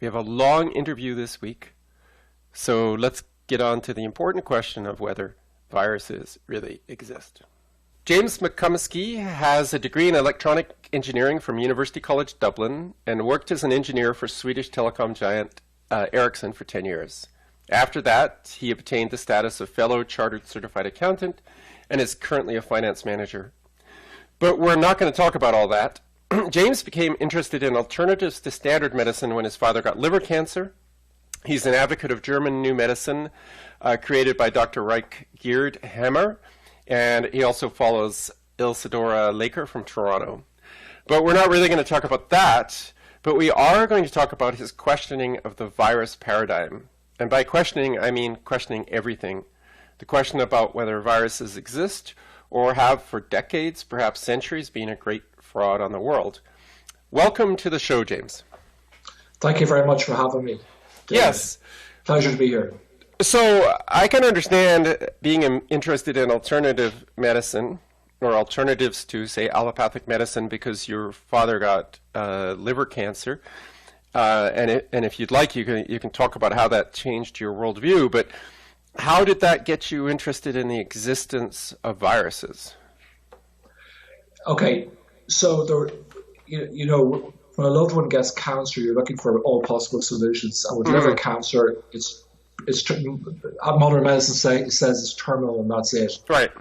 We have a long interview this week, so let's get on to the important question of whether viruses really exist. James McCumiskey has a degree in electronic engineering from University College Dublin and worked as an engineer for Swedish telecom giant Ericsson for 10 years. After that, he obtained the status of fellow chartered certified accountant and is currently a finance manager. But we're not going to talk about all that. James became interested in alternatives to standard medicine when his father got liver cancer. He's an advocate of German new medicine created by Dr. Reich Geerd Hammer, and he also follows Isidora Laker from Toronto. But we're not really going to talk about that, but we are going to talk about his questioning of the virus paradigm. And by questioning, I mean questioning everything. The question about whether viruses exist or have for decades, perhaps centuries, been a great fraud on the world. Welcome to the show, James. Thank you very much for having me. Yes. Pleasure to be here. So I can understand being interested in alternative medicine or alternatives to, say, allopathic medicine because your father got liver cancer. And if you'd like, you can talk about how that changed your worldview. But how did that get you interested in the existence of viruses? Okay, so when a loved one gets cancer, you're looking for all possible solutions. And with liver cancer, it's modern medicine says it's terminal, and that's it. Right.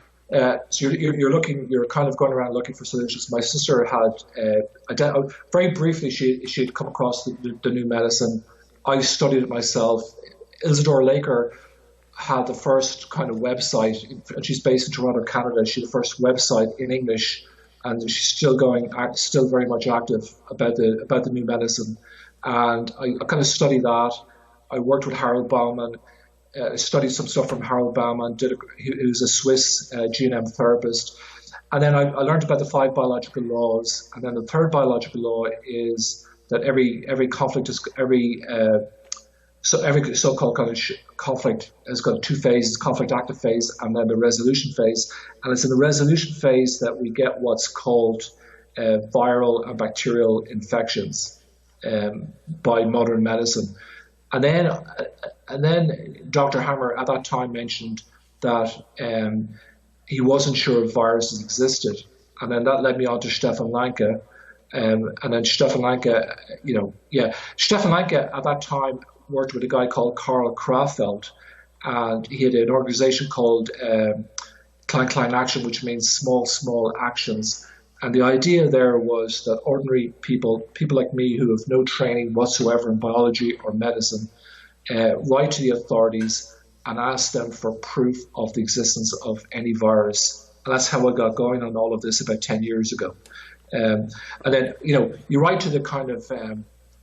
So you're kind of going around looking for solutions. My sister had very briefly she'd come across the new medicine. I studied it myself. Isidora Laker had the first kind of website, and she's based in Toronto, Canada. She had the first website in English, and she's still very much active about the new medicine. And I kind of studied that. I worked with Harold Baumann. Studied some stuff from Harold Baumann. He was a Swiss GNM therapist. And then I learned about the 5 biological laws. And then the third biological law is that every conflict is every so-called kind of conflict has got 2 phases: conflict active phase and then the resolution phase. And it's in the resolution phase that we get what's called viral and bacterial infections by modern medicine. And then Dr. Hammer at that time mentioned that he wasn't sure if viruses existed. And then that led me on to Stefan Lanke. And then Stefan Lanke, Stefan Lanke at that time worked with a guy called Karl Krafeld. And he had an organization called Klein Action, which means small actions. And the idea there was that ordinary people like me who have no training whatsoever in biology or medicine, write to the authorities and ask them for proof of the existence of any virus. And that's how I got going on all of this about 10 years ago. And then, you write to the kind of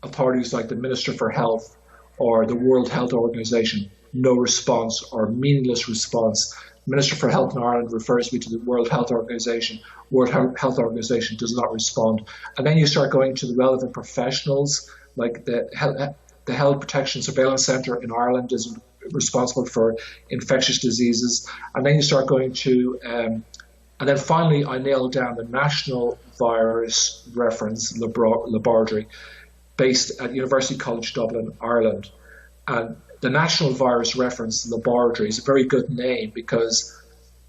authorities like the Minister for Health or the World Health Organization, no response or meaningless response. Minister for Health in Ireland refers me to the World Health Organization. World Health Organization does not respond. And then you start going to the relevant professionals, like the Health Protection Surveillance Centre in Ireland is responsible for infectious diseases. And then you start going to, and then finally I nailed down the National Virus Reference Laboratory based at University College Dublin, Ireland. And the National Virus Reference Laboratory is a very good name because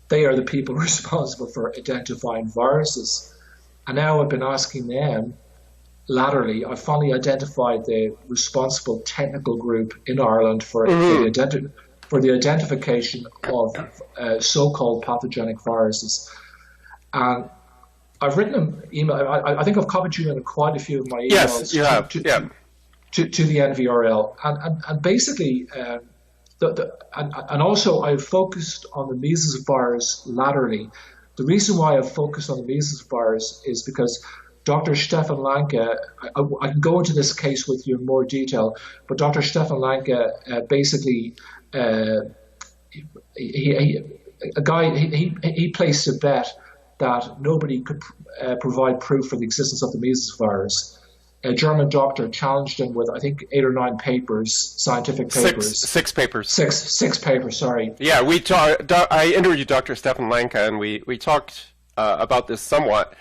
they are the people responsible for identifying viruses. And now I've been asking them, latterly, I finally identified the responsible technical group in Ireland for the identification of so-called pathogenic viruses. And I've written an email, I think I've copied you in quite a few of my emails. Yes, you have, to the NVRL, and basically, and also I've focused on the measles virus latterly. The reason why I've focused on the measles virus is because Dr. Stefan Lanke, I can go into this case with you in more detail, but Dr. Stefan Lanke basically, he placed a bet that nobody could provide proof for the existence of the measles virus. A German doctor challenged him with, I think, 8 or 9 papers, scientific papers. Six papers. Six papers, sorry. Yeah, I interviewed Dr. Stefan Lanke, and we talked about this somewhat.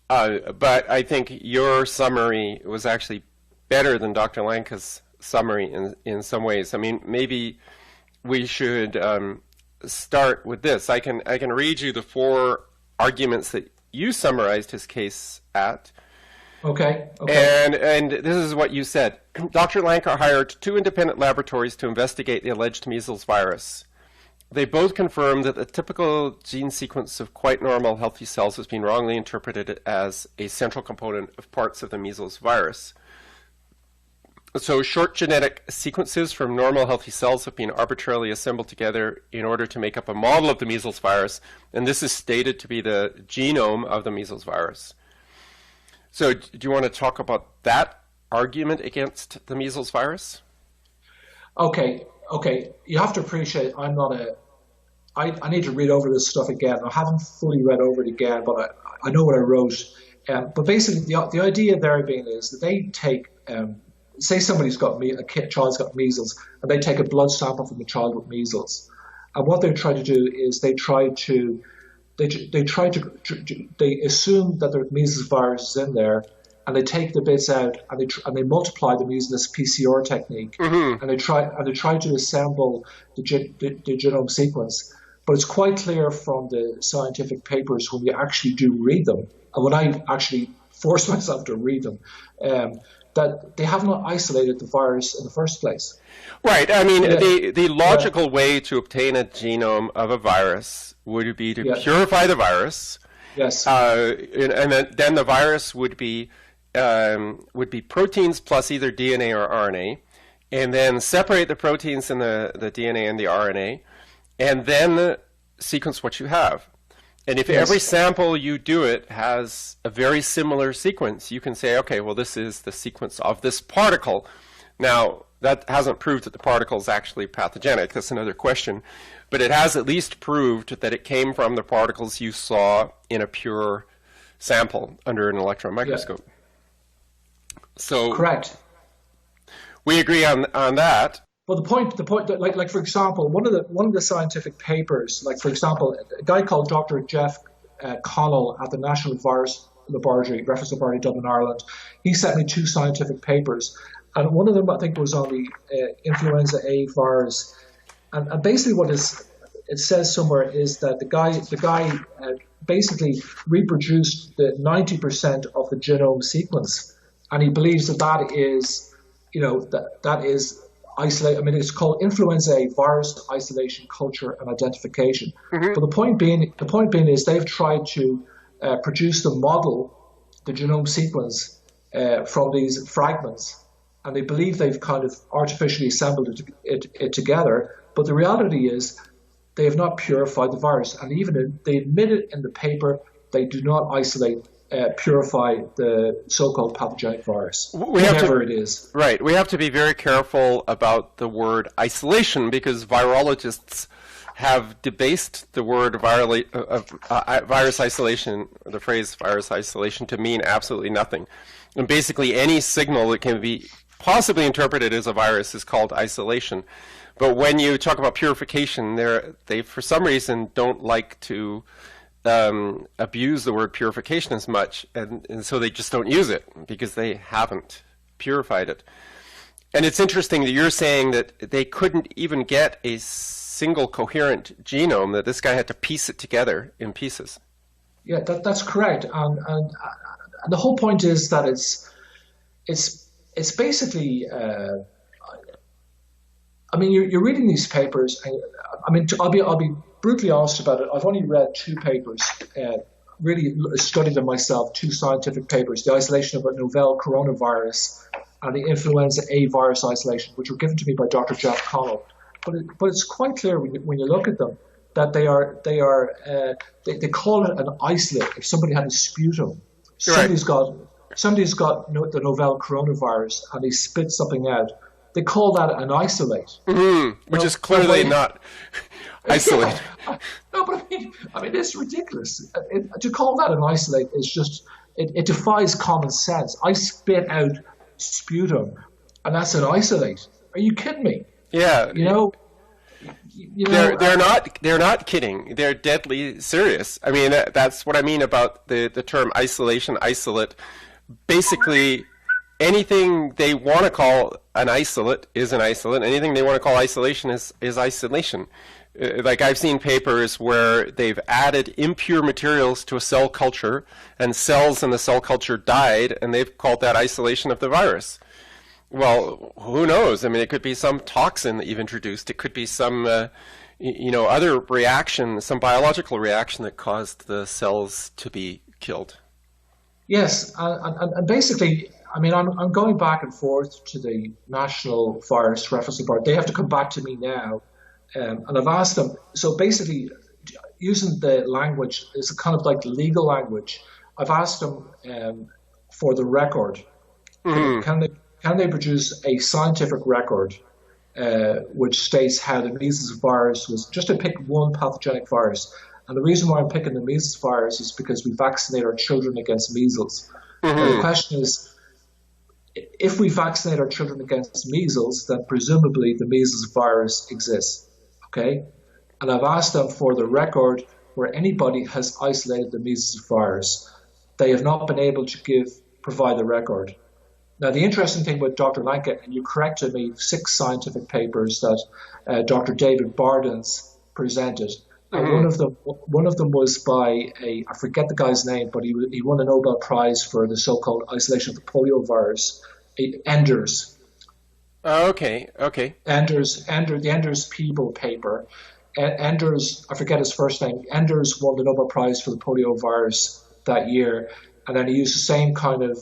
But I think your summary was actually better than Dr. Lanka's summary in some ways. I mean, maybe we should start with this. I can read you the 4 arguments that you summarized his case at. Okay. And this is what you said. Dr. Lanka hired 2 independent laboratories to investigate the alleged measles virus. They both confirmed that the typical gene sequence of quite normal healthy cells has been wrongly interpreted as a central component of parts of the measles virus. So short genetic sequences from normal healthy cells have been arbitrarily assembled together in order to make up a model of the measles virus, and this is stated to be the genome of the measles virus. So do you want to talk about that argument against the measles virus? Okay. You have to appreciate I need to read over this stuff again. I haven't fully read over it again, but I know what I wrote. But basically, the idea there being is that they take, say somebody's got child's got measles, and they take a blood sample from the child with measles, and what they try to do is they assume that the measles virus is in there, and they take the bits out and they multiply them using this PCR technique, and they try to assemble the genome sequence. But it's quite clear from the scientific papers when you actually do read them, and when I actually force myself to read them, that they have not isolated the virus in the first place. Right. I mean, the logical way to obtain a genome of a virus would be to purify the virus. Yes. And then the virus would be proteins plus either DNA or RNA, and then separate the proteins and the DNA and the RNA, and then sequence what you have. And if every sample you do it has a very similar sequence, you can say, okay, well, this is the sequence of this particle. Now, that hasn't proved that the particle is actually pathogenic. That's another question. But it has at least proved that it came from the particles you saw in a pure sample under an electron microscope. Yeah. So correct. We agree on that. Well, the point, like for example, one of the scientific papers, like for example, a guy called Dr. Jeff Connell at the National Virus Laboratory, Reference Laboratory, Dublin, Ireland, he sent me 2 scientific papers, and one of them I think was on the influenza A virus, and basically what it says somewhere is that the guy basically reproduced the 90% of the genome sequence, and he believes that is, that is isolate. I mean, it's called influenza A virus isolation, culture, and identification. Mm-hmm. But the point being is they've tried to produce the model, the genome sequence from these fragments, and they believe they've kind of artificially assembled it together. But the reality is they have not purified the virus, and they admit it in the paper. They do not isolate. Purify the so-called pathogenic virus, whatever it is. Right. We have to be very careful about the word isolation because virologists have debased the word virus isolation, the phrase virus isolation, to mean absolutely nothing. And basically any signal that can be possibly interpreted as a virus is called isolation. But when you talk about purification, they for some reason don't like to abuse the word purification as much, and so they just don't use it because they haven't purified it. And it's interesting that you're saying that they couldn't even get a single coherent genome, that this guy had to piece it together in pieces. Yeah, that's correct. And the whole point is that it's basically. I mean, you're reading these papers. I mean, I'll be brutally honest about it. I've only read 2 papers, really studied them myself, 2 scientific papers, the isolation of a novel coronavirus and the influenza A virus isolation, which were given to me by Dr. Jeff Connell. But it's quite clear when you look at them that they call it an isolate. If somebody had a sputum, somebody's got the novel coronavirus and they spit something out, they call that an isolate. Mm-hmm. Which is clearly not isolate. Yeah. No, but I mean, it's ridiculous. To call that an isolate is just, it defies common sense. I spit out sputum, and that's an isolate. Are you kidding me? Yeah. They're not kidding. They're deadly serious. I mean, that's what I mean about the term isolation, isolate. Basically, anything they want to call an isolate is an isolate. Anything they want to call isolation is isolation. Like I've seen papers where they've added impure materials to a cell culture and cells in the cell culture died, and they've called that isolation of the virus. Well, who knows? I mean, it could be some toxin that you've introduced. It could be some, other reaction, some biological reaction that caused the cells to be killed. Yes, and basically, I mean, I'm going back and forth to the National Virus Reference Board. They have to come back to me now, and I've asked them. So basically, using the language is a kind of like legal language. I've asked them for the record. Can they produce a scientific record which states how the measles virus was, just to pick one pathogenic virus. And the reason why I'm picking the measles virus is because we vaccinate our children against measles. And the question is, if we vaccinate our children against measles, then presumably the measles virus exists. Okay? And I've asked them for the record where anybody has isolated the measles virus. They have not been able to provide the record. Now, the interesting thing with Dr. Lanka, and you corrected me, 6 scientific papers that Dr. David Bardens presented. One of them was by I forget the guy's name, but he won a Nobel Prize for the so-called isolation of the polio virus, Enders. Okay. The Enders-Peeble paper. Enders, I forget his first name. Enders won the Nobel Prize for the polio virus that year, and then he used the same kind of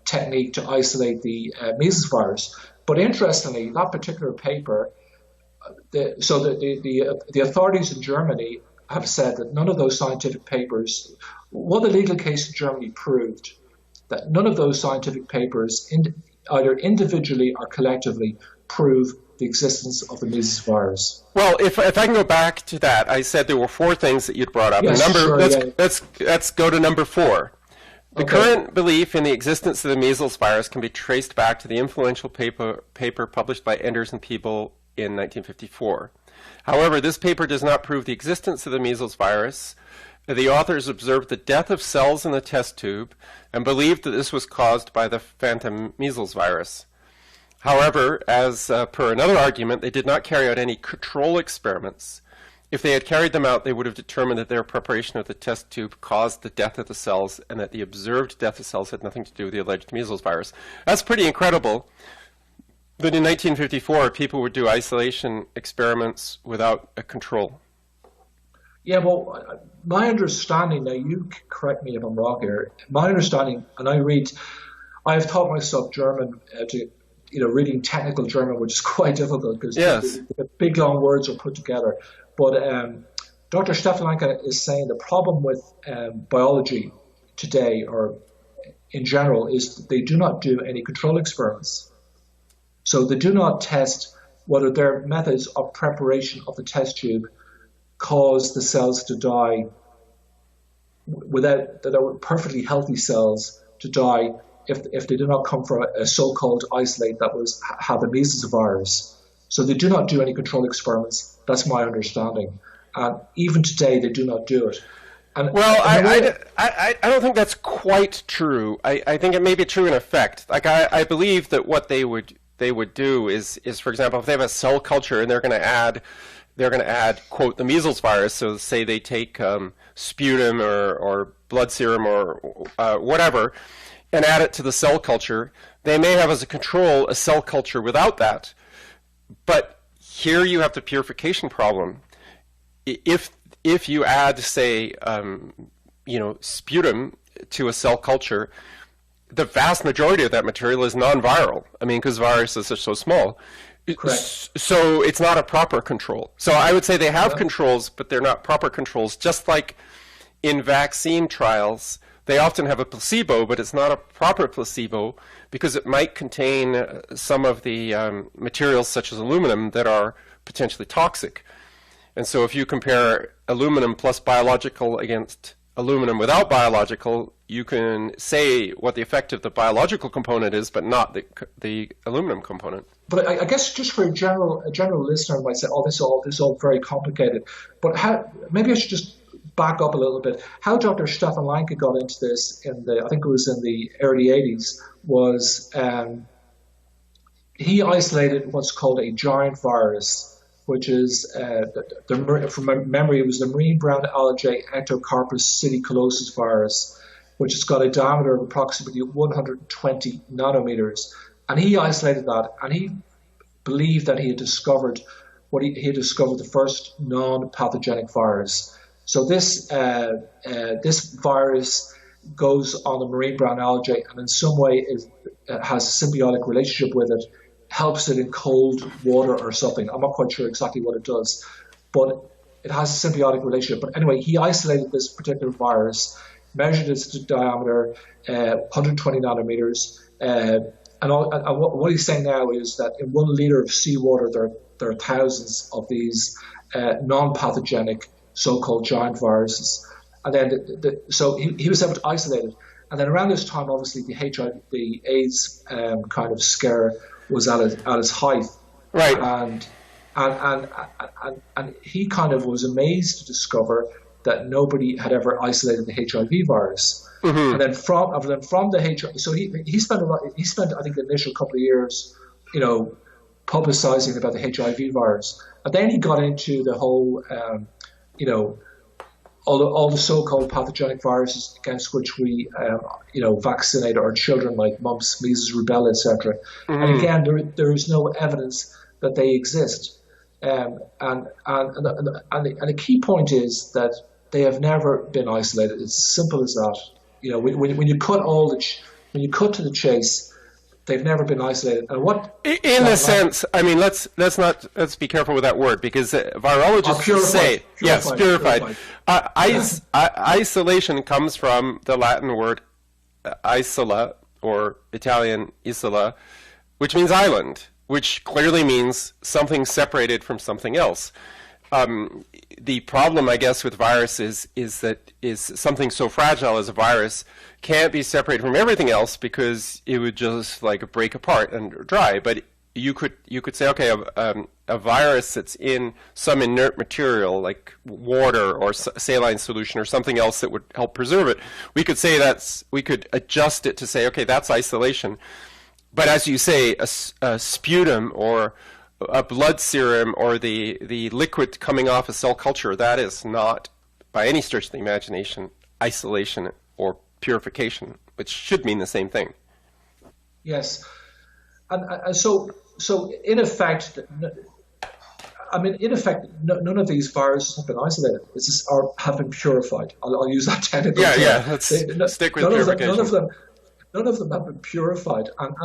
technique to isolate the measles virus. But interestingly, that particular paper, the authorities in Germany have said that none of those scientific papers, what the legal case in Germany proved, that none of those scientific papers, either individually or collectively, prove the existence of the measles virus. Well, if I can go back to that, I said there were 4 things that you'd brought up. Yes, Let's go to number 4. The current belief in the existence of the measles virus can be traced back to the influential paper published by Enders and Peeble in 1954. However, this paper does not prove the existence of the measles virus. The authors observed the death of cells in the test tube and believed that this was caused by the phantom measles virus. However, as per another argument, they did not carry out any control experiments. If they had carried them out, they would have determined that their preparation of the test tube caused the death of the cells and that the observed death of cells had nothing to do with the alleged measles virus. That's pretty incredible that in 1954 people would do isolation experiments without a control. Yeah, well, my understanding, now you correct me if I'm wrong here, my understanding, and I've taught myself German reading technical German, which is quite difficult because the big long words are put together. But Dr. Stefalanka is saying the problem with biology today, or in general, is that they do not do any control experiments. So they do not test whether their methods of preparation of the test tube cause the cells to die that are perfectly healthy cells to die if they do not come from a so-called isolate that had the measles virus. So they do not do any control experiments. That's my understanding. And even today, they do not do it. And, I don't think that's quite true. I think it may be true in effect. Like I believe that what they would do is for example, if they have a cell culture and they're going to add quote the measles virus. So say they take sputum or blood serum or whatever, and add it to the cell culture. They may have as a control a cell culture without that. But here you have the purification problem. If you add, say, sputum to a cell culture, the vast majority of that material is non-viral. I mean, because viruses are so small. Correct. So it's not a proper control. So I would say they have controls, but they're not proper controls. Just like in vaccine trials, they often have a placebo, but it's not a proper placebo because it might contain some of the materials such as aluminum that are potentially toxic. And so if you compare aluminum plus biological against aluminum without biological, you can say what the effect of the biological component is, but not the aluminum component. But I guess just for a general listener might say, "Oh, this is all very complicated." But maybe I should just back up a little bit. How Dr. Stefan Lanke got into this I think it was in the early 80s, was he isolated what's called a giant virus, which is, from memory, it was the marine brown algae Ectocarpus siliculosis virus, which has got a diameter of approximately 120 nanometers. And he isolated that, and he believed that he had discovered the first non-pathogenic virus. So this virus goes on the marine brown algae, and in some way has a symbiotic relationship with it, helps it in cold water or something. I'm not quite sure exactly what it does, but it has a symbiotic relationship. But anyway, he isolated this particular virus, measured its diameter, 120 nanometers, and what he's saying now is that in 1 liter of seawater, there are thousands of these non-pathogenic so-called giant viruses. And then, so he was able to isolate it. And then around this time, obviously, the AIDS kind of scare was at its height. Right. And he kind of was amazed to discover that nobody had ever isolated the HIV virus. Mm-hmm. And then from the HIV, so he spent I think the initial couple of years, publicizing about the HIV virus, and then he got into the whole, all the so-called pathogenic viruses against which we, vaccinate our children, like mumps, measles, rubella, etc. Mm-hmm. And again, there is no evidence that they exist. And the key point is that they have never been isolated. It's as simple as that. When you cut to the chase, they've never been isolated. And what in a sense, I mean, let's be careful with that word, because virologists say purified. Isolation comes from the Latin word isola, or Italian isola, which means island, which clearly means something separated from something else. The problem, I guess, with viruses is that something so fragile as a virus can't be separated from everything else, because it would just like break apart and die. But you could say, okay, a virus that's in some inert material like water or saline solution or something else that would help preserve it, we could adjust it to say, okay, that's isolation. But as you say, a sputum or a blood serum or the liquid coming off a cell culture, that is not, by any stretch of the imagination, isolation or purification, which should mean the same thing. Yes. And so in effect, none of these viruses have been isolated. Have been purified. I'll use that technical term. Yeah. Let's stick with purification. None of them have been purified. And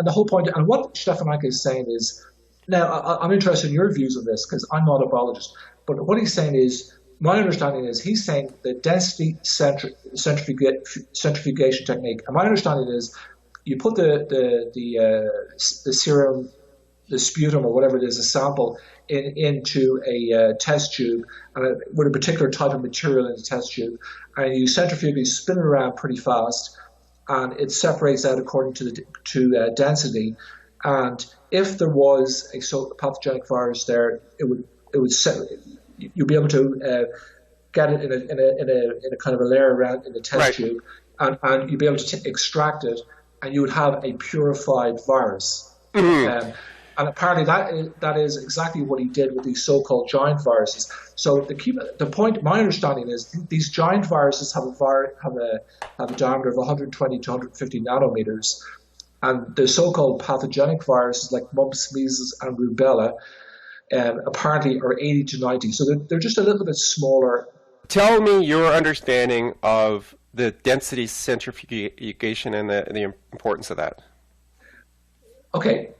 the whole point, and what Stefan Lanke is saying is, now I'm interested in your views on this, because I'm not a biologist, but what he's saying is, my understanding is, he's saying the density centrifugation technique, and my understanding is, you put the serum, the sputum or whatever it is, a sample into a test tube, and with a particular type of material in the test tube, and you centrifugally spin it around pretty fast, and it separates out according to density. And if there was a pathogenic virus there, you'd be able to get it in a kind of a layer around in the test tube, and you'd be able to extract it, and you would have a purified virus. Mm-hmm. And apparently that is exactly what he did with these so-called giant viruses. So the point, my understanding is, these giant viruses have a diameter of 120 to 150 nanometers, and the so-called pathogenic viruses like mumps, measles, and rubella apparently are 80 to 90. So they're just a little bit smaller. Tell me your understanding of the density centrifugation and the importance of that. Okay.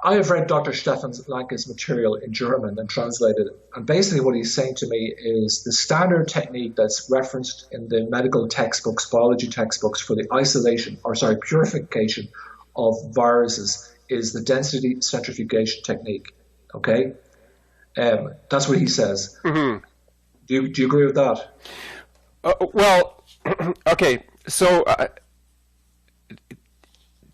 I have read Dr. Stefan Lanke's material in German and translated it. And basically what he's saying to me is the standard technique that's referenced in the medical textbooks, biology textbooks, for the purification of viruses is the density centrifugation technique. Okay? That's what he says. Mm-hmm. Do you agree with that? Well, okay. So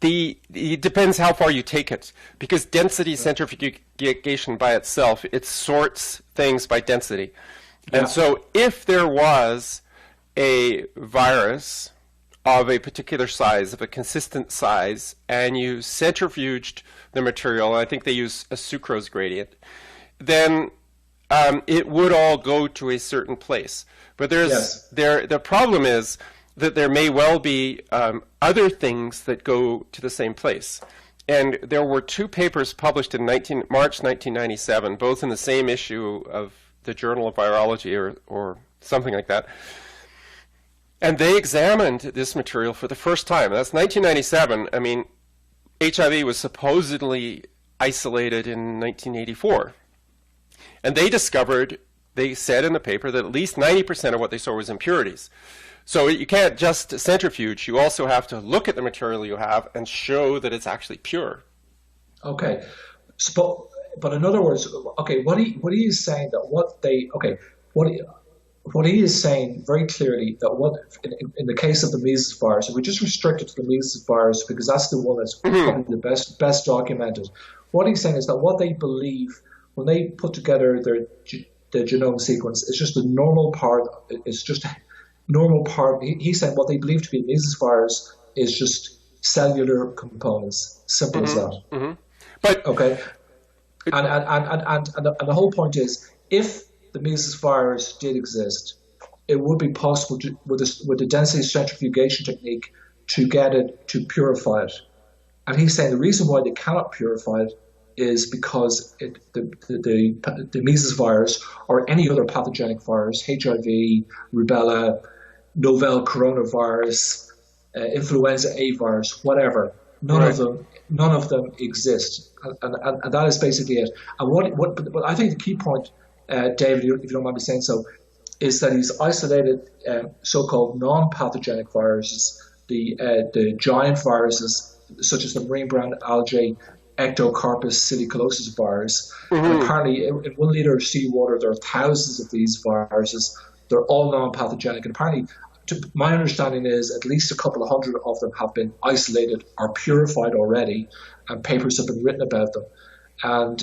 it depends how far you take it, because density centrifugation by itself, it sorts things by density. And so if there was a virus of a particular size, of a consistent size, and you centrifuged the material, I think they use a sucrose gradient, then it would all go to a certain place. But the problem is that there may well be other things that go to the same place. And there were two papers published in March 1997, both in the same issue of the Journal of Virology or something like that. And they examined this material for the first time. That's 1997. I mean, HIV was supposedly isolated in 1984. And they discovered, they said in the paper, that at least 90% of what they saw was impurities. So you can't just centrifuge. You also have to look at the material you have and show that it's actually pure. Okay. So, but in other words, okay, what he is saying that what he is saying very clearly that what in the case of the measles virus, if we just restrict it to the measles virus because that's the one that's probably the best documented. What he's saying is that what they believe when they put together the genome sequence, it's just a normal part. It's just a normal part. He's saying what they believe to be the measles virus is just cellular components. Simple as that. Mm-hmm. But okay, and the whole point is if the measles virus did exist, it would be possible to, with the density centrifugation technique to get it to purify it. And he's saying the reason why they cannot purify it is because the measles virus or any other pathogenic virus, HIV, rubella, novel coronavirus, influenza A virus, whatever, none of them exist, and that is basically it. And but I think the key point, David, if you don't mind me saying so, is that he's isolated so-called non-pathogenic viruses, the giant viruses such as the marine brown algae, Ectocarpus silicosis virus. And apparently in 1 liter of seawater there are thousands of these viruses. They're all non-pathogenic, and apparently my understanding is at least a couple of hundred of them have been isolated or purified already, and papers have been written about them. And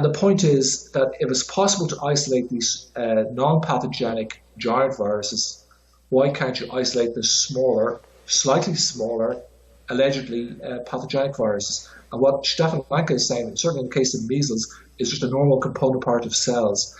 the point is that if it's possible to isolate these non-pathogenic giant viruses, why can't you isolate the smaller, slightly smaller, allegedly pathogenic viruses? And what Stefan Lanka is saying, certainly in the case of measles, is just a normal component part of cells.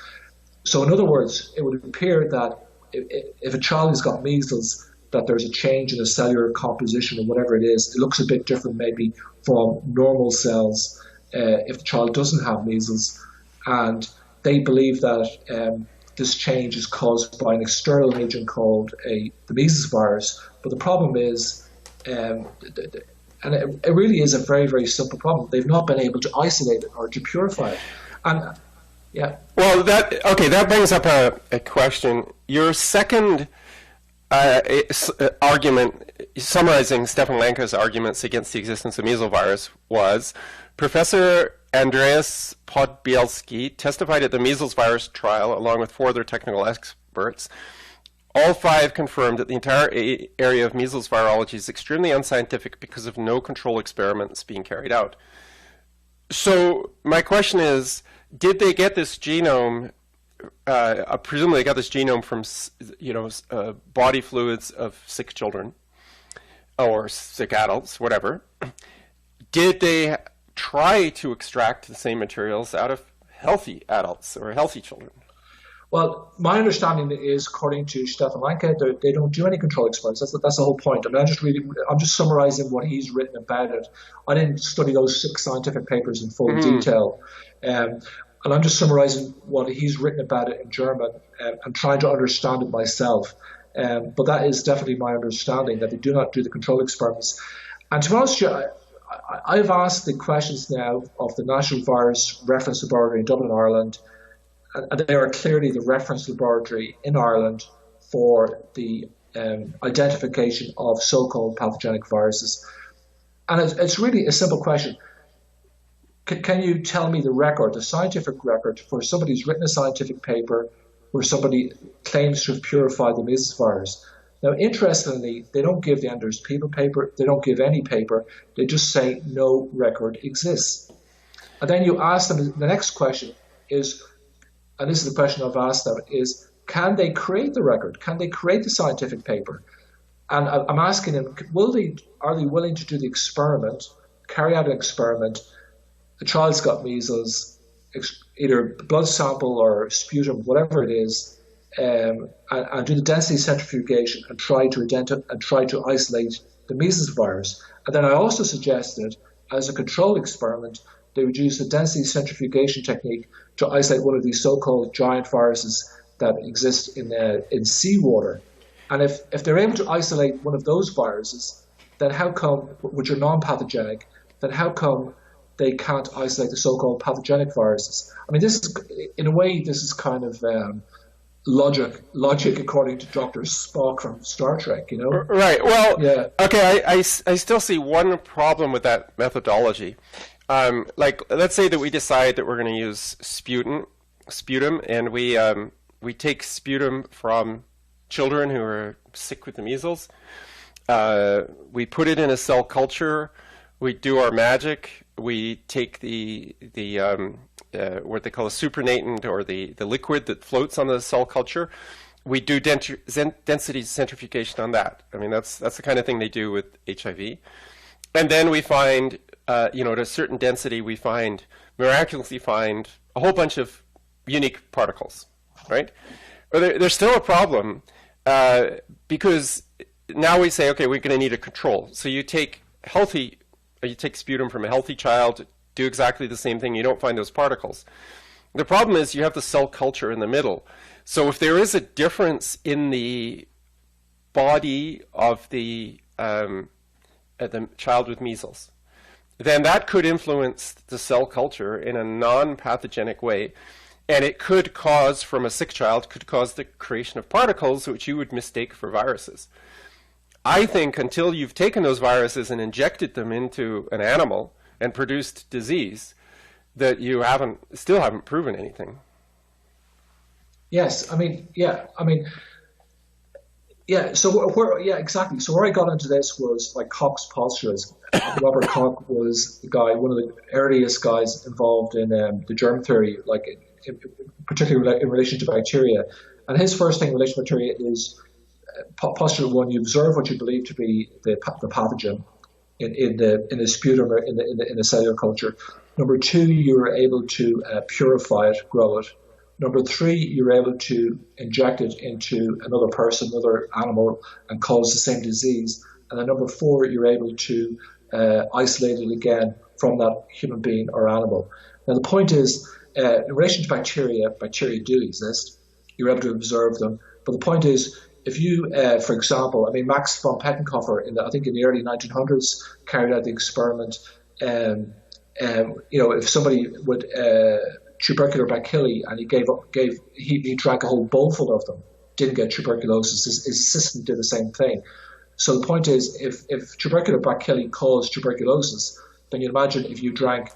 So in other words, it would appear that if a child has got measles, that there's a change in the cellular composition or whatever it is. It looks a bit different maybe from normal cells if the child doesn't have measles. And they believe that this change is caused by an external agent called the measles virus. But the problem is, and it really is a very, very simple problem. They've not been able to isolate it or to purify it. And yeah. Well, that brings up a question. Your second argument, summarizing Stefan Lanka's arguments against the existence of measles virus, was Professor Andreas Podbielski testified at the measles virus trial along with 4 other technical experts. All 5 confirmed that the entire area of measles virology is extremely unscientific because of no control experiments being carried out. So my question is, did they get this genome, presumably they got this genome from body fluids of sick children or sick adults, whatever. Did they try to extract the same materials out of healthy adults or healthy children? Well, my understanding is, according to Stefan Lanka, they don't do any control experiments. That's the whole point. I mean, I'm just summarizing what he's written about it. I didn't study those 6 scientific papers in full detail. And I'm just summarizing what he's written about it in German and trying to understand it myself. But that is definitely my understanding, that they do not do the control experiments. And to be honest with you, I've asked the questions now of the National Virus Reference Laboratory in Dublin, Ireland, and they are clearly the reference laboratory in Ireland for the identification of so-called pathogenic viruses. And it's really a simple question. Can you tell me the scientific record for somebody who's written a scientific paper where somebody claims to have purified the measles virus? Now, interestingly, they don't give the Anders People paper. They don't give any paper. They just say no record exists. And then you ask them, the next question is, and this is the question I've asked them, is can they create the record? Can they create the scientific paper? And I'm asking them, are they willing to do the experiment, carry out an experiment? The child's got measles, either blood sample or sputum, whatever it is, and do the density centrifugation and try to isolate the measles virus. And then I also suggested, as a control experiment, they would use the density centrifugation technique to isolate one of these so-called giant viruses that exist in seawater. And if they're able to isolate one of those viruses, then how come, which are non-pathogenic, then how come they can't isolate the so-called pathogenic viruses? I mean, this is, in a way, this is kind of logic according to Dr. Spock from Star Trek, you know? Right. Well, yeah. Okay, I still see one problem with that methodology. Like, let's say that we decide that we're going to use sputum, and we take sputum from children who are sick with the measles. We put it in a cell culture. We do our magic. We take the what they call a supernatant, or the liquid that floats on the cell culture. We do density centrifugation on that. I mean, that's the kind of thing they do with HIV. And then we find, at a certain density, we miraculously find a whole bunch of unique particles, right? But there's still a problem, because now we say, okay, we're going to need a control. So you take sputum from a healthy child, do exactly the same thing, you don't find those particles. The problem is you have the cell culture in the middle. So if there is a difference in the body of the child with measles, then that could influence the cell culture in a non-pathogenic way. And it could cause, from a sick child, the creation of particles which you would mistake for viruses. I think until you've taken those viruses and injected them into an animal and produced disease, that you still haven't proven anything. Yes, So exactly. So where I got into this was like Koch's postulates. Robert Koch was one of the earliest guys involved in the germ theory, particularly in relation to bacteria. And his first thing in relation to bacteria is postulate one: you observe what you believe to be the pathogen in the sputum or in the cellular culture. Number two, you are able to purify it, grow it. Number three, you're able to inject it into another person, another animal, and cause the same disease. And then number four, you're able to isolate it again from that human being or animal. Now the point is, in relation to bacteria do exist. You're able to observe them. But the point is, if you, for example, Max von Pettenkofer, I think in the early 1900s, carried out the experiment. If somebody would tubercular bacilli and he drank a whole bowlful of them, didn't get tuberculosis. His assistant did the same thing. So the point is, if tubercular bacilli cause tuberculosis, then you imagine if you drank,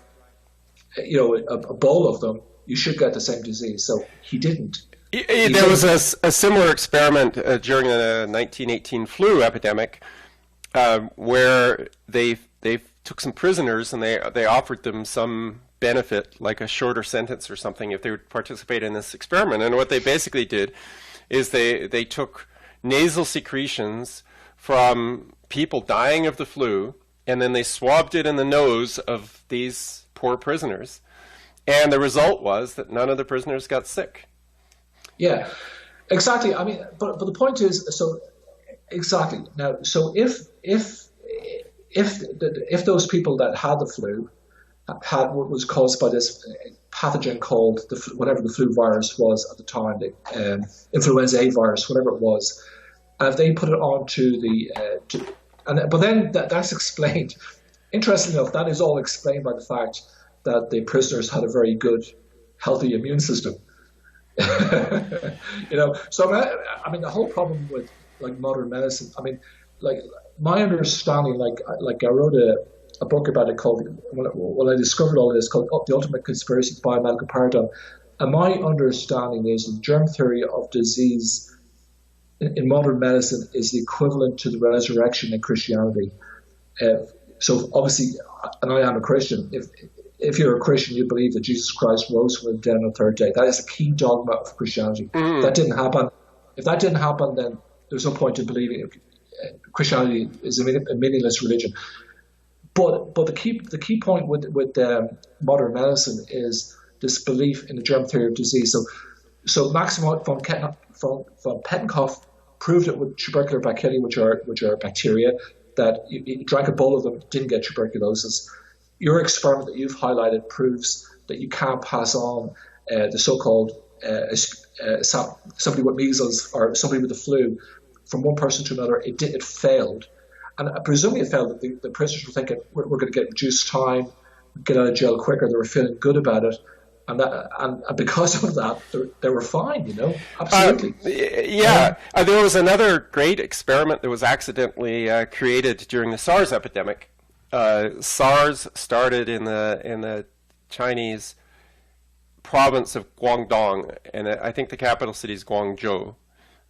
a bowl of them, you should get the same disease. So he didn't. There was a similar experiment during the 1918 flu epidemic, where they took some prisoners and they offered them some benefit, like a shorter sentence or something, if they would participate in this experiment. And what they basically did is they took nasal secretions from people dying of the flu, and then they swabbed it in the nose of these poor prisoners. And the result was that none of the prisoners got sick. Yeah, exactly. But the point is, so exactly now. So if those people that had the flu had what was caused by this pathogen called whatever the flu virus was at the time, the influenza A virus, whatever it was, and if they put it onto but then that's explained. Interestingly enough, that is all explained by the fact that the prisoners had a very good, healthy immune system. So the whole problem with modern medicine. My understanding, I wrote a book about it called, when I discovered all this, called The Ultimate Conspiracy to the Biomedical Paradigm. And my understanding is that germ theory of disease in modern medicine is the equivalent to the resurrection in Christianity. So obviously, and I am a Christian, if you're a Christian, you believe that Jesus Christ rose from the dead on the third day. That is a key dogma of Christianity. That didn't happen. If that didn't happen, then there's no point in believing Christianity is a meaningless religion. But the key point with modern medicine is this belief in the germ theory of disease. So Maxim von Pettenkoff proved it with tubercular bacilli, which are bacteria, that you drank a bowl of them, didn't get tuberculosis. Your experiment that you've highlighted proves that you can't pass on the so-called somebody with measles or somebody with the flu from one person to another. It failed. And presumably it failed. The prisoners were thinking, we're going to get reduced time, get out of jail quicker. They were feeling good about it. And because of that, they were fine, absolutely. There was another great experiment that was accidentally created during the SARS epidemic. SARS started in the Chinese province of Guangdong, and I think the capital city is Guangzhou.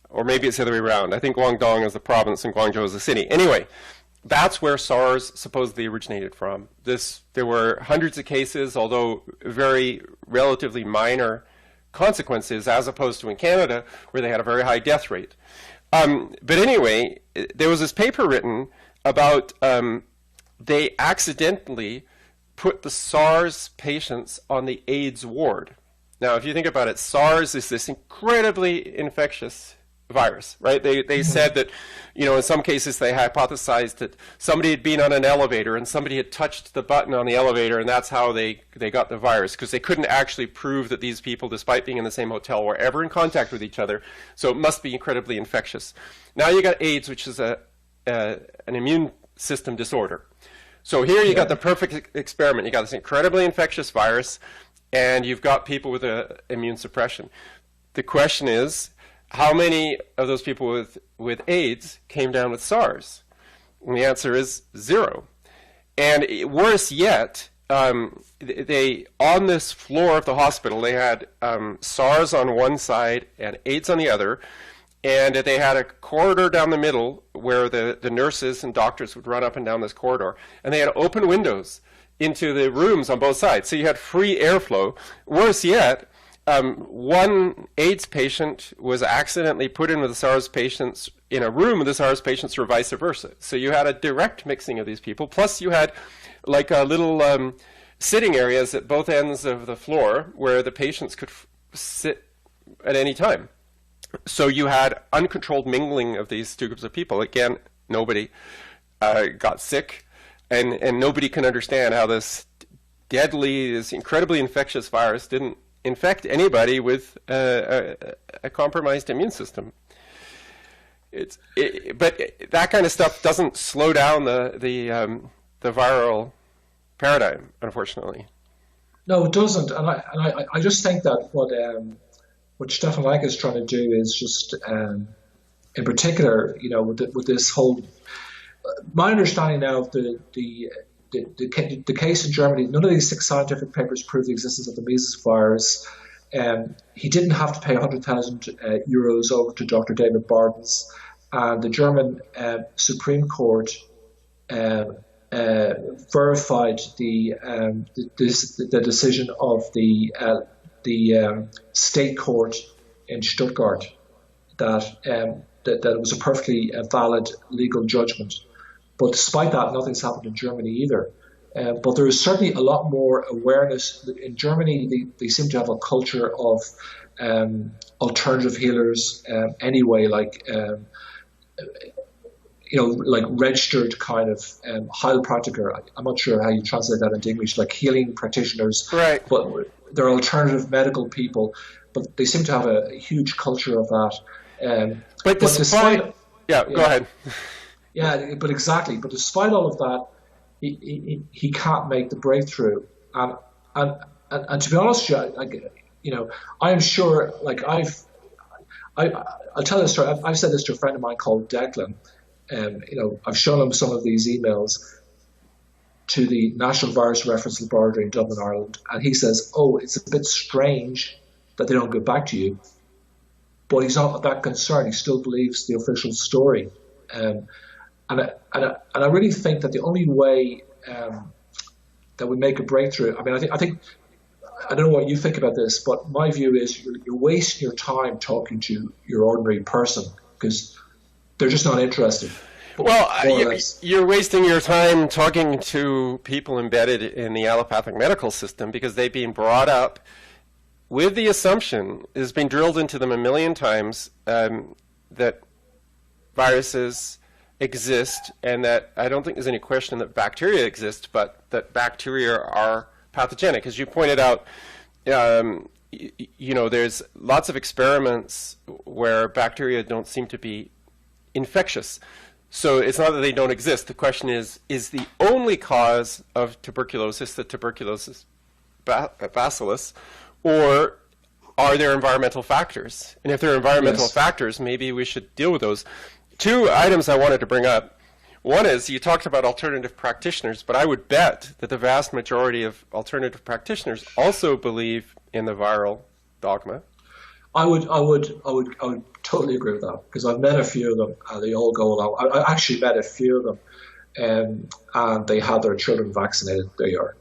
Or maybe it's the other way around. I think Guangdong is the province and Guangzhou is the city. Anyway, that's where SARS supposedly originated from. There were hundreds of cases, although very relatively minor consequences, as opposed to in Canada, where they had a very high death rate. But anyway, there was this paper written about they accidentally put the SARS patients on the AIDS ward. Now, if you think about it, SARS is this incredibly infectious virus, right? They said that, in some cases they hypothesized that somebody had been on an elevator and somebody had touched the button on the elevator, and that's how they got the virus, because they couldn't actually prove that these people, despite being in the same hotel, were ever in contact with each other. So it must be incredibly infectious. Now you got AIDS, which is an immune system disorder. So here you got the perfect experiment. You got this incredibly infectious virus, and you've got people with immune suppression. The question is, how many of those people with AIDS came down with SARS? And the answer is 0. And worse yet, they on this floor of the hospital, they had SARS on one side and AIDS on the other, and they had a corridor down the middle where the nurses and doctors would run up and down this corridor, and they had open windows into the rooms on both sides, so you had free airflow. Worse yet, one AIDS patient was accidentally put in with the SARS patients in a room with the SARS patients, or vice versa. So you had a direct mixing of these people, plus you had like a little sitting areas at both ends of the floor where the patients could sit at any time. So you had uncontrolled mingling of these two groups of people. Again, nobody got sick, and nobody can understand how this incredibly infectious virus didn't infect anybody with a compromised immune system. But that kind of stuff doesn't slow down the viral paradigm, unfortunately. No, it doesn't. And I just think that what Stefan Leich is trying to do is just, in particular, with this whole, my understanding now of the case in Germany, none of these 6 scientific papers prove the existence of the measles virus. He didn't have to pay 100,000 euros over to Dr. David Bardens, and the German Supreme Court verified the decision of the state court in Stuttgart that it was a perfectly valid legal judgment. But despite that, nothing's happened in Germany either. But there is certainly a lot more awareness. In Germany, they seem to have a culture of alternative healers anyway, like registered kind of Heilpraktiker. I'm not sure how you translate that into English, like healing practitioners. Right. But they're alternative medical people. But they seem to have a huge culture of that. But despite go ahead. Yeah, but exactly. But despite all of that, he can't make the breakthrough. And to be honest, I am sure. Like I'll tell this story. I've said this to a friend of mine called Declan. I've shown him some of these emails to the National Virus Reference Laboratory in Dublin, Ireland, and he says, "Oh, it's a bit strange that they don't get back to you." But he's not that concerned. He still believes the official story. And I really think that the only way that we make a breakthrough. I mean, I think I don't know what you think about this, but my view is you're wasting your time talking to your ordinary person because they're just not interested. Well, you're wasting your time talking to people embedded in the allopathic medical system because they've been brought up with the assumption, it has been drilled into them a million times, that viruses exist, and that I don't think there's any question that bacteria exist, but that bacteria are pathogenic. As you pointed out, there's lots of experiments where bacteria don't seem to be infectious. So it's not that they don't exist. The question is the only cause of tuberculosis the tuberculosis bacillus, or are there environmental factors? And if there are environmental factors, maybe we should deal with those. Two items I wanted to bring up. One is, you talked about alternative practitioners, but I would bet that the vast majority of alternative practitioners also believe in the viral dogma. I would totally agree with that, because I've met a few of them and they all go along. I actually met a few of them, and they had their children vaccinated. There you are.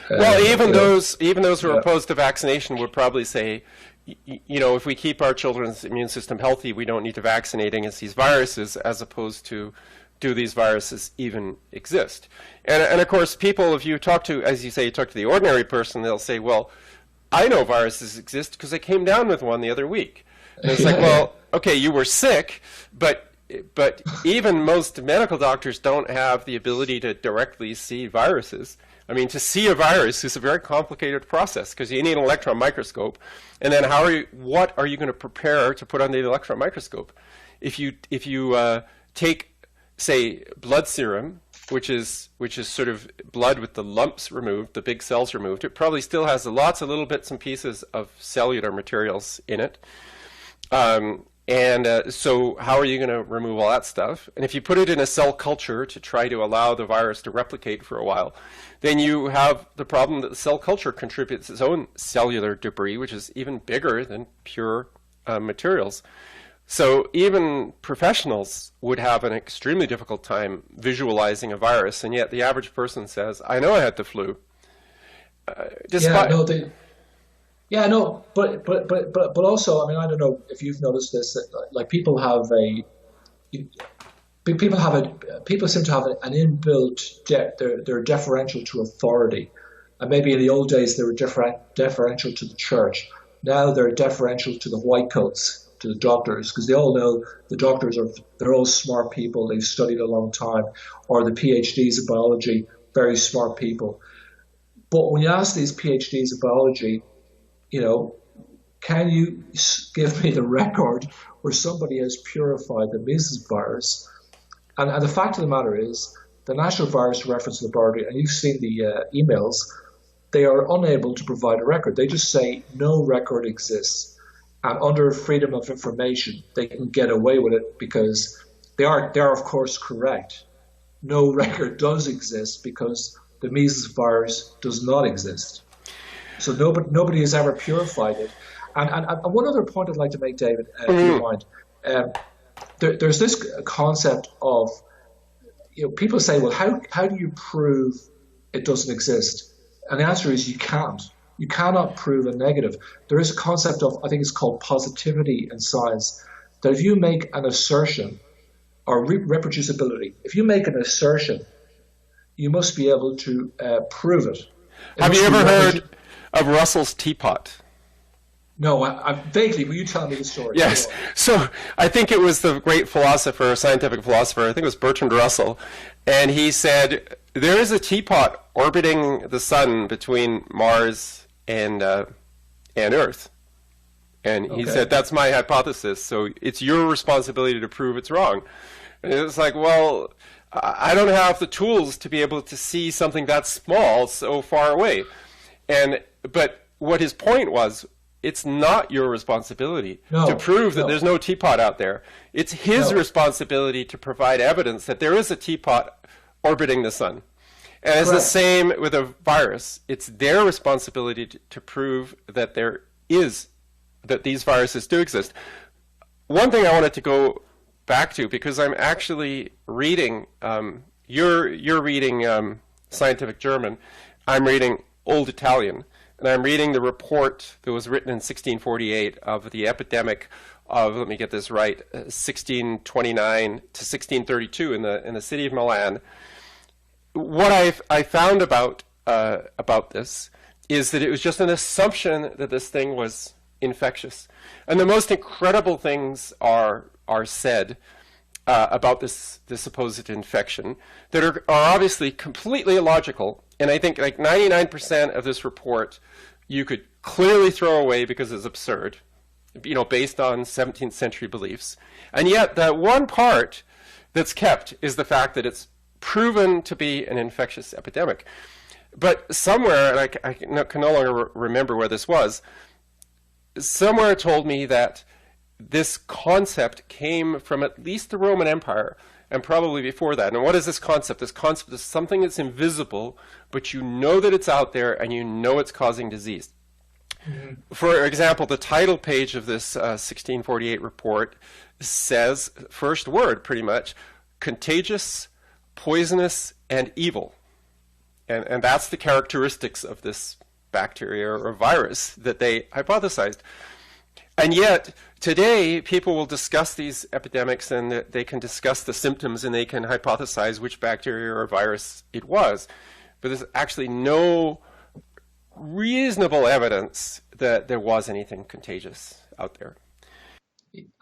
Well, even those who are opposed to vaccination would probably say, if we keep our children's immune system healthy, we don't need to vaccinate against these viruses, as opposed to, do these viruses even exist? And of course, people, if you talk to, as you say, you talk to the ordinary person, they'll say, well, I know viruses exist because I came down with one the other week. And it's like, well, okay, you were sick, but even most medical doctors don't have the ability to directly see viruses. I mean, to see a virus is a very complicated process because you need an electron microscope, and then what are you going to prepare to put under the electron microscope? If you take, say, blood serum, which is sort of blood with the lumps removed, the big cells removed, it probably still has lots of little bits and pieces of cellular materials in it. So how are you going to remove all that stuff? And if you put it in a cell culture to try to allow the virus to replicate for a while, then you have the problem that the cell culture contributes its own cellular debris, which is even bigger than pure materials. So even professionals would have an extremely difficult time visualizing a virus, and yet the average person says, I know I had the flu. But also, I mean, I don't know if you've noticed this, that, like, people seem to have an inbuilt they're deferential to authority, and maybe in the old days they were deferential to the church. Now they're deferential to the white coats, to the doctors, because they all know the doctors they're all smart people, they've studied a long time, or the PhDs of biology, very smart people. But when you ask these PhDs of biology, can you give me the record where somebody has purified the measles virus? And the fact of the matter is, the National Virus Reference Laboratory, and you've seen the emails, they are unable to provide a record. They just say no record exists. And under freedom of information, they can get away with it because they are of course correct. No record does exist because the measles virus does not exist. So nobody has ever purified it. And one other point I'd like to make, David, if you don't mind. There's this concept of, people say, well, how do you prove it doesn't exist? And the answer is you can't. You cannot prove a negative. There is a concept of, I think it's called positivity in science, that if you make an assertion, or reproducibility, if you make an assertion, you must be able to prove it. Have you ever heard of Russell's teapot? No, I vaguely. Will you tell me the story? Yes. So I think it was the great philosopher, scientific philosopher, I think it was Bertrand Russell, and he said, there is a teapot orbiting the sun between Mars and Earth. And he said, that's my hypothesis, so it's your responsibility to prove it's wrong. And it's like, well, I don't have the tools to be able to see something that small so far away. But what his point was, it's not your responsibility to prove that there's no teapot out there. It's his responsibility to provide evidence that there is a teapot orbiting the sun. And it's the same with a virus. It's their responsibility to prove that that these viruses do exist. One thing I wanted to go back to, because I'm actually reading, you're reading scientific German. I'm reading Old Italian, and I'm reading the report that was written in 1648 of the epidemic of, let me get this right, 1629 to 1632 in the city of Milan. What I found about this is that it was just an assumption that this thing was infectious, and the most incredible things are said about this supposed infection that are obviously completely illogical. And I think like 99% of this report you could clearly throw away because it's absurd, based on 17th century beliefs. And yet that one part that's kept is the fact that it's proven to be an infectious epidemic. But somewhere, and I can no longer remember where this was, somewhere told me that this concept came from at least the Roman Empire, and probably before that. And what is this concept? This concept is something that's invisible, but you know that it's out there, and you know it's causing disease. Mm-hmm. For example, the title page of this 1648 report says, first word pretty much, contagious, poisonous, and evil. And that's the characteristics of this bacteria or virus that they hypothesized. And yet, today, people will discuss these epidemics, and they can discuss the symptoms, and they can hypothesize which bacteria or virus it was. But there's actually no reasonable evidence that there was anything contagious out there.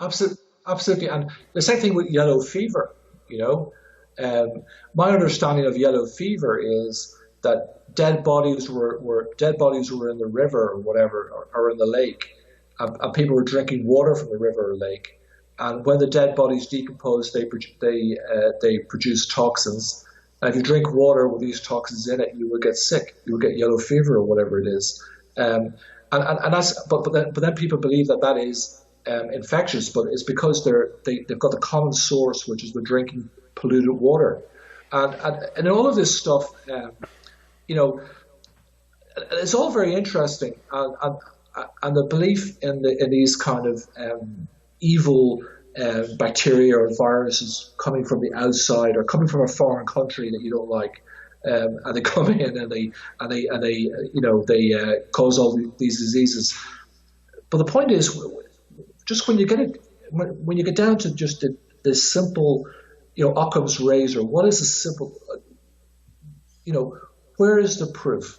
Absolutely. And the same thing with yellow fever, my understanding of yellow fever is that dead bodies were in the river or whatever, or in the lake, and people were drinking water from the river or lake. And when the dead bodies decompose, they produce toxins. And if you drink water with these toxins in it, you will get sick. You will get yellow fever or whatever it is. And that's but then people believe that is infectious, but it's because they've got the common source, which is the drinking polluted water. And in all of this stuff, it's all very interesting. And the belief in these kind of evil bacteria or viruses coming from the outside or coming from a foreign country that you don't like, and they come in and they cause all these diseases. But the point is, just when you get down to just the simple, Occam's razor, what is a simple, where is the proof?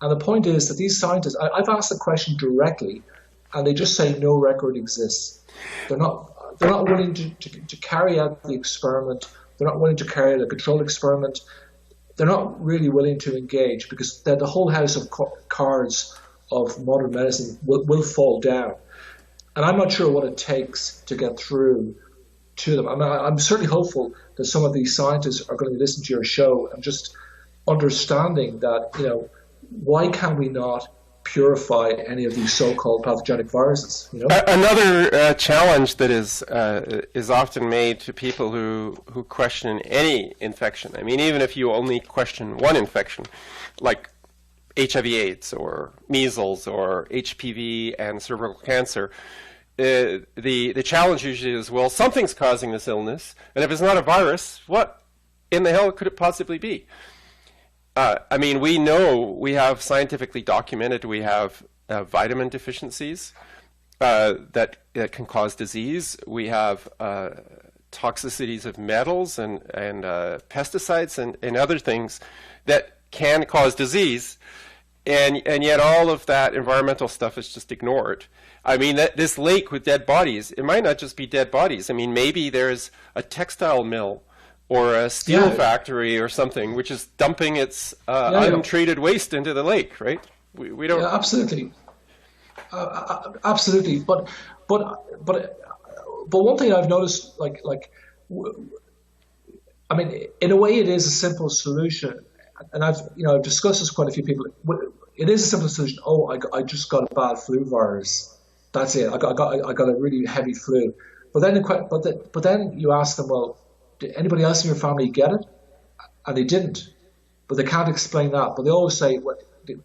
And the point is that these scientists, I've asked the question directly, and they just say no record exists. They're not willing to carry out the experiment. They're not willing to carry out a controlled experiment. They're not really willing to engage because the whole house of cards of modern medicine will fall down. And I'm not sure what it takes to get through to them. I'm certainly hopeful that some of these scientists are going to listen to your show and just understanding that, why can we not purify any of these so-called pathogenic viruses? Another challenge that is often made to people who question any infection. I mean, even if you only question one infection, like HIV/AIDS or measles or HPV and cervical cancer, the challenge usually is, well, something's causing this illness, and if it's not a virus, what in the hell could it possibly be? We know, we have scientifically documented, we have vitamin deficiencies that can cause disease. We have toxicities of metals and pesticides and other things that can cause disease. And yet all of that environmental stuff is just ignored. This lake with dead bodies, it might not just be dead bodies. maybe there's a textile mill or a steel factory or something, which is dumping its untreated waste into the lake, right? We don't. Yeah, absolutely, absolutely. But one thing I've noticed, in a way, it is a simple solution, and I've discussed this with quite a few people. It is a simple solution. Oh, I just got a bad flu virus. That's it. I got a really heavy flu. But then you ask them, well, did anybody else in your family get it? And they didn't. But they can't explain that. But they always say,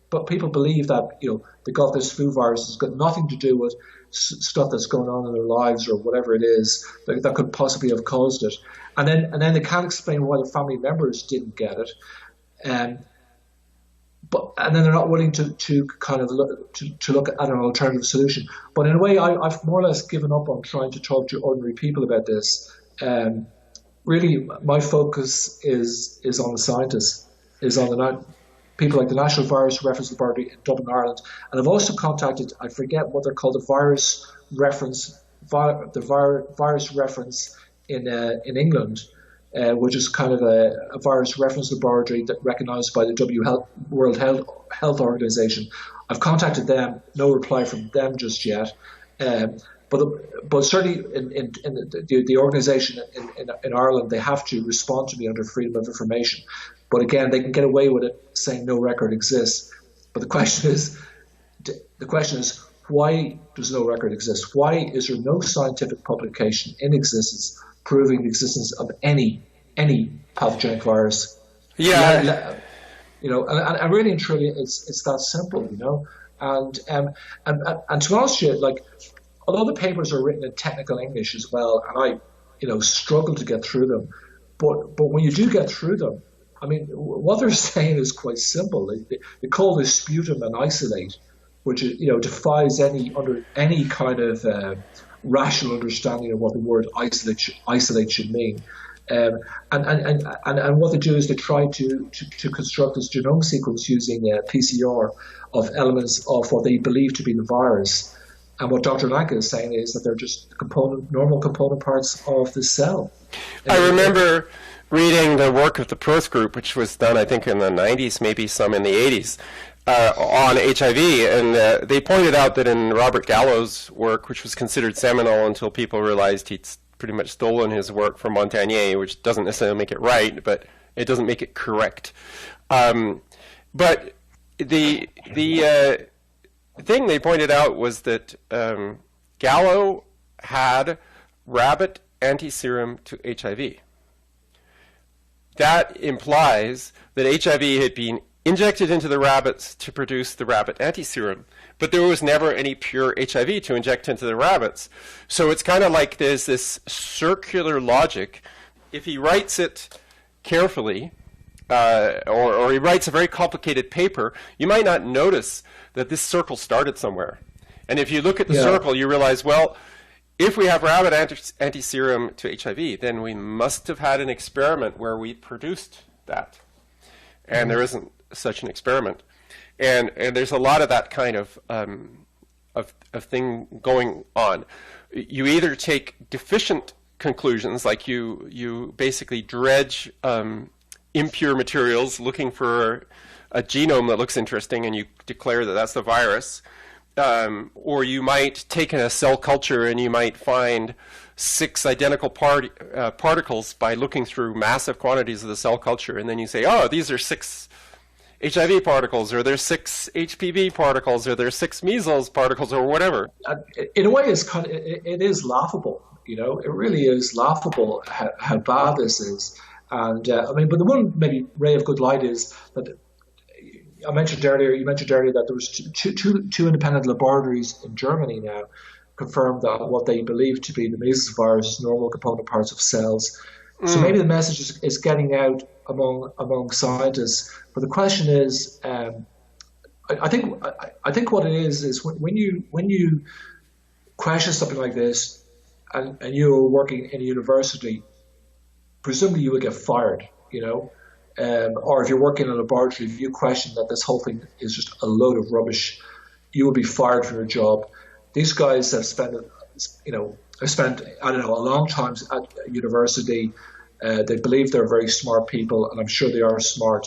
but people believe that they got this flu virus. It's got nothing to do with stuff that's going on in their lives or whatever it is that could possibly have caused it. And then they can't explain why the family members didn't get it. Um, and then they're not willing to kind of look at an alternative solution. But in a way, I've more or less given up on trying to talk to ordinary people about this. Really, my focus is on the scientists, is on the people like the National Virus Reference Laboratory in Dublin, Ireland, and I've also contacted, I forget what they're called, the virus reference in England, which is kind of a virus reference laboratory that recognised by the World Health Organization. I've contacted them, no reply from them just yet. But certainly in the organisation in Ireland, they have to respond to me under freedom of information. But again, they can get away with it saying no record exists. But the question is, why does no record exist? Why is there no scientific publication in existence proving the existence of any pathogenic virus? Yeah. And really and truly, it's that simple, And to be honest with you, like, although the papers are written in technical English as well, and I, struggle to get through them, but when you do get through them, I mean, what they're saying is quite simple. They call this sputum and isolate, which defies any kind of rational understanding of what the word isolate should mean. And what they do is they try to construct this genome sequence using PCR of elements of what they believe to be the virus. And what Dr. Lanka is saying is that they're just normal component parts of the cell. I remember reading the work of the Prost group, which was done, I think, in the 90s, maybe some in the 80s, on HIV. And they pointed out that in Robert Gallo's work, which was considered seminal until people realized he'd pretty much stolen his work from Montagnier, which doesn't necessarily make it right, but it doesn't make it correct. But the thing they pointed out was that Gallo had rabbit antiserum to HIV. That implies that HIV had been injected into the rabbits to produce the rabbit antiserum, but there was never any pure HIV to inject into the rabbits. So it's kind of like there's this circular logic. If he writes it carefully, or he writes a very complicated paper, you might not notice that this circle started somewhere. And if you look at the circle, you realize, well, if we have rabbit antiserum to HIV, then we must have had an experiment where we produced that. And there isn't such an experiment. And there's a lot of that kind of thing going on. You either take deficient conclusions, like you basically dredge impure materials looking for a genome that looks interesting, and you declare that that's the virus. Or you might take a cell culture and you might find 6 identical particles by looking through massive quantities of the cell culture, and then you say, oh, these are 6 HIV particles, or there's 6 HPV particles, or there's 6 measles particles, or whatever. In a way, it is laughable. It really is laughable how bad this is. And but the one maybe ray of good light is that you mentioned earlier that there was two independent laboratories in Germany now confirmed that what they believe to be the measles virus, normal component parts of cells. So maybe the message is getting out among scientists. But the question is, I think what it is when you question something like this, and you're working in a university, presumably you would get fired, or if you're working in a laboratory, if you question that this whole thing is just a load of rubbish, you will be fired from your job. These guys have spent a long time at university. They believe they're very smart people, and I'm sure they are smart.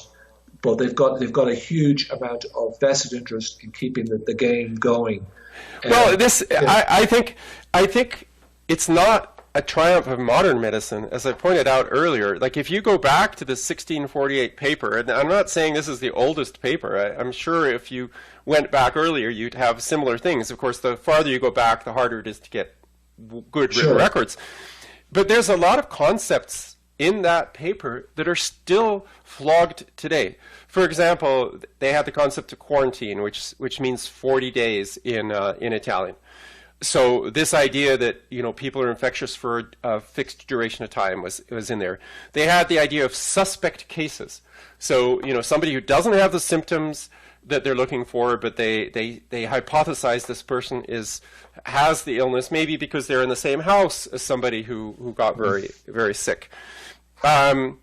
But they've got a huge amount of vested interest in keeping the game going. Well, I think it's not a triumph of modern medicine, as I pointed out earlier. Like, if you go back to the 1648 paper, and I'm not saying this is the oldest paper. I'm sure if you went back earlier, you'd have similar things. Of course, the farther you go back, the harder it is to get good written records. But there's a lot of concepts in that paper that are still flogged today. For example, they had the concept of quarantine, which means 40 days in Italian. So this idea that, people are infectious for a fixed duration of time was in there. They had the idea of suspect cases. So, somebody who doesn't have the symptoms that they're looking for, but they hypothesize this person has the illness, maybe because they're in the same house as somebody who got very, very sick. They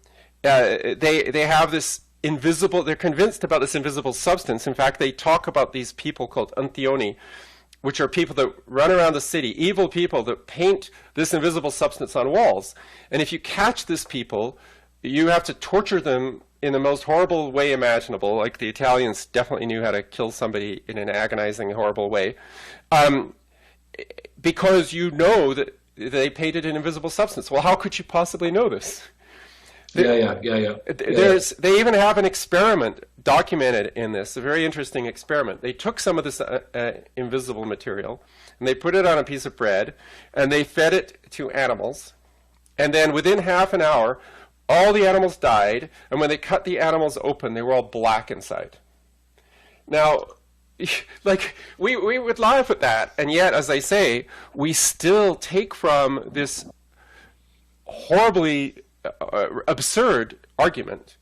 have this invisible, they're convinced about this invisible substance. In fact, they talk about these people called anthioni, which are people that run around the city, evil people that paint this invisible substance on walls. And if you catch these people, you have to torture them in the most horrible way imaginable. Like the Italians definitely knew how to kill somebody in an agonizing, horrible way. Because that they painted an invisible substance. Well, how could you possibly know this? Yeah. They even have an experiment documented in this, a very interesting experiment. They took some of this invisible material and they put it on a piece of bread and they fed it to animals. And then within half an hour, all the animals died. And when they cut the animals open, they were all black inside. Now, we would laugh at that. And yet, as I say, we still take from this horribly absurd argument.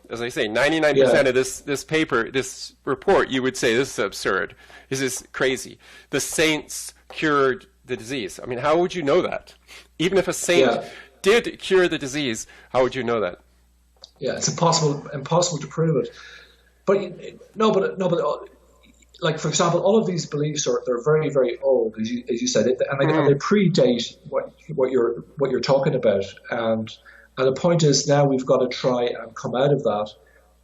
As I say, 99% of this paper, this report, you would say this is absurd. This is crazy. The saints cured the disease. I mean, how would you know that? Even if a saint did cure the disease, how would you know that? Yeah, it's impossible to prove it. But like, for example, all of these beliefs they're very, very old, as you said, and they predate what you're talking about. And the point is, now we've got to try and come out of that.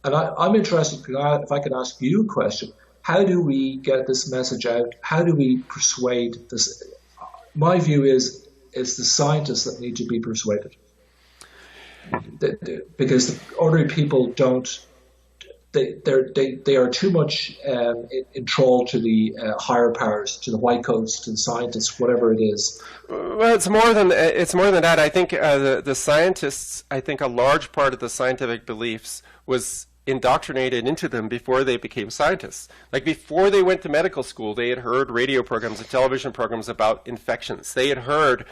And I'm interested, if I can ask you a question, how do we get this message out? How do we persuade this? My view is it's the scientists that need to be persuaded. Because the ordinary people they are too much enthralled to the higher powers, to the white coats, to the scientists, whatever it is. Well, it's more than that. I think the scientists. I think a large part of the scientific beliefs was indoctrinated into them before they became scientists. Like before they went to medical school, they had heard radio programs and television programs about infections. They had heard.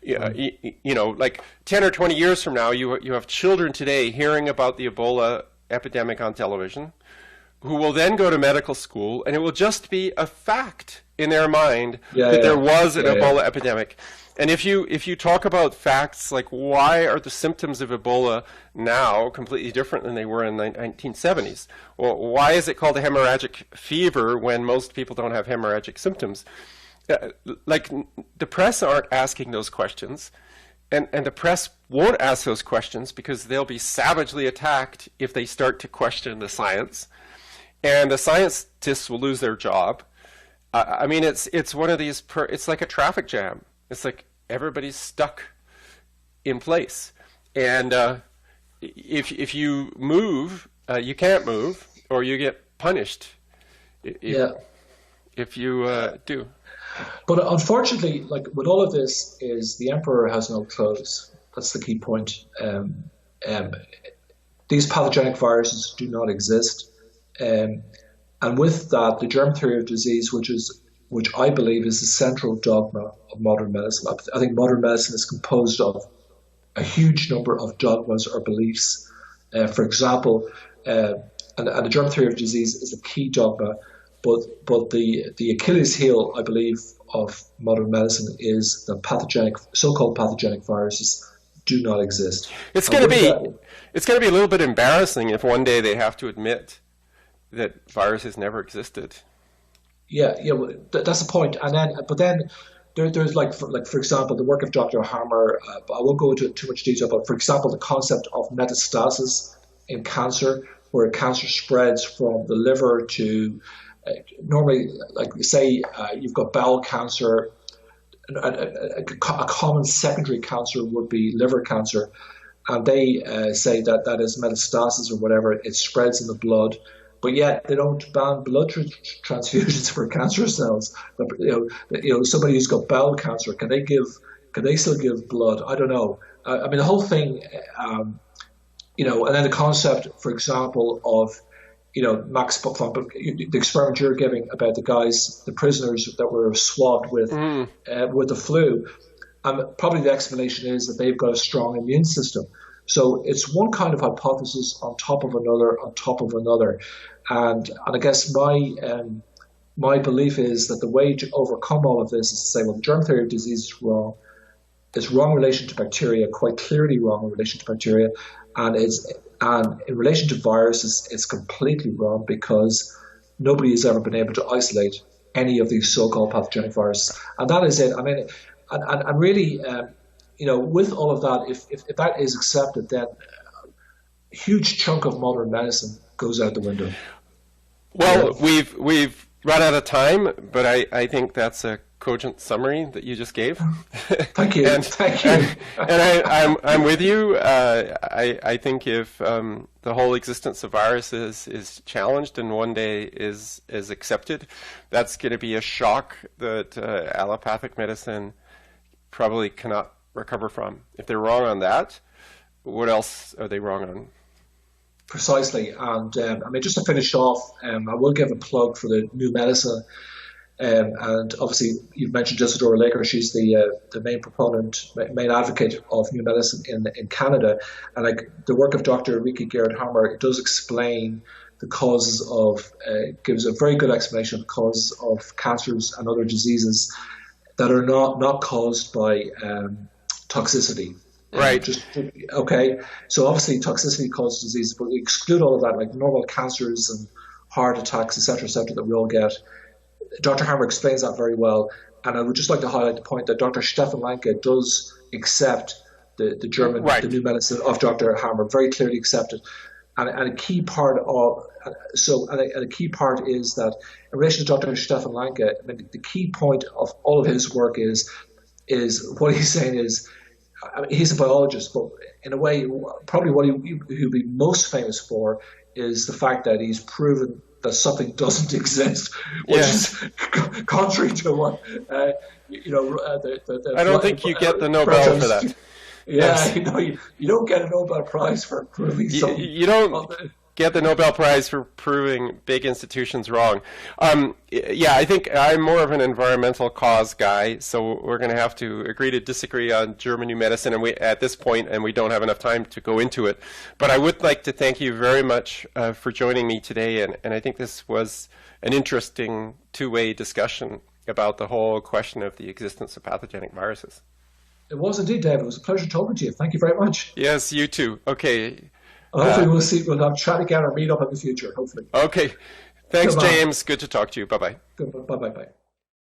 Like 10 or 20 years from now, you have children today hearing about the Ebola epidemic on television, who will then go to medical school, and it will just be a fact in their mind that there was an Ebola epidemic. And if you talk about facts like why are the symptoms of Ebola now completely different than they were in the 1970s? Well, why is it called a hemorrhagic fever when most people don't have hemorrhagic symptoms? Like the press aren't asking those questions. And the press won't ask those questions because they'll be savagely attacked if they start to question the science. And the scientists will lose their job. I mean, it's one of these, it's like a traffic jam. It's like everybody's stuck in place. And if you move, you can't move, or you get punished if you do. But unfortunately, like with all of this, is the emperor has no clothes. That's the key point. These pathogenic viruses do not exist, and with that, the germ theory of disease, which I believe is the central dogma of modern medicine. I think modern medicine is composed of a huge number of dogmas or beliefs. For example, and the germ theory of disease is a key dogma. But the Achilles heel, I believe, of modern medicine is the so-called pathogenic viruses do not exist. It's going to be a little bit embarrassing if one day they have to admit that viruses never existed. Yeah, well, that's the point. But then there's for example, the work of Dr. Hammer. I won't go into too much detail, but for example, the concept of metastasis in cancer, where cancer spreads from the liver to normally, like say, you've got bowel cancer. A common secondary cancer would be liver cancer, and they say that is metastasis or whatever. It spreads in the blood, but yet they don't ban blood transfusions for cancer cells. Somebody who's got bowel cancer, can they still give blood? I don't know. I mean, the whole thing, and then the concept, for example, of Max, the experiment you're giving about the prisoners that were swabbed with the flu, probably the explanation is that they've got a strong immune system. So it's one kind of hypothesis on top of another, and I guess my belief is that the way to overcome all of this is to say, well, the germ theory of disease is wrong. It's wrong in relation to bacteria, quite clearly wrong in relation to bacteria, and in relation to viruses, it's completely wrong because nobody has ever been able to isolate any of these so-called pathogenic viruses, and that is it. I mean, and really, with all of that, if that is accepted, then a huge chunk of modern medicine goes out the window. Well, we've run out of time, but I think that's a cogent summary that you just gave. Thank you. Thank you. And I'm with you. I think if the whole existence of viruses is challenged and one day is accepted, that's going to be a shock that allopathic medicine probably cannot recover from. If they're wrong on that, what else are they wrong on? Precisely. And just to finish off, I will give a plug for the new medicine. And obviously, you've mentioned Isadora Laker. She's the main proponent, main advocate of new medicine in Canada. And the work of Dr. Ricky Gerhard-Hammer does explain the causes of, gives a very good explanation of the causes of cancers and other diseases that are not caused by toxicity. Right. Okay. So obviously, toxicity causes disease, but we exclude all of that, like normal cancers and heart attacks, et cetera, that we all get. Dr. Hammer explains that very well, and I would just like to highlight the point that Dr. Stefan Lanke does accept the new medicine of Dr. Hammer, very clearly accepted, and a key part is that in relation to Dr. Stefan Lanke, I mean, the key point of all of his work is what he's saying is, I mean, he's a biologist, but in a way, probably what he'll be most famous for is the fact that he's proven that something doesn't exist, which is contrary to what I don't think you get the Nobel for that. Yeah, yes. You don't get a Nobel Prize for proving something. You don't get the Nobel Prize for proving big institutions wrong. I think I'm more of an environmental cause guy, so we're going to have to agree to disagree on German new medicine at this point, and we don't have enough time to go into it. But I would like to thank you very much for joining me today, and I think this was an interesting two-way discussion about the whole question of the existence of pathogenic viruses. It was indeed, David. It was a pleasure talking to you. Thank you very much. Yes, you too. Okay. Hopefully we'll have chat again or meet up in the future, hopefully. Okay. Thanks, James. Good to talk to you. Bye-bye. Bye-bye.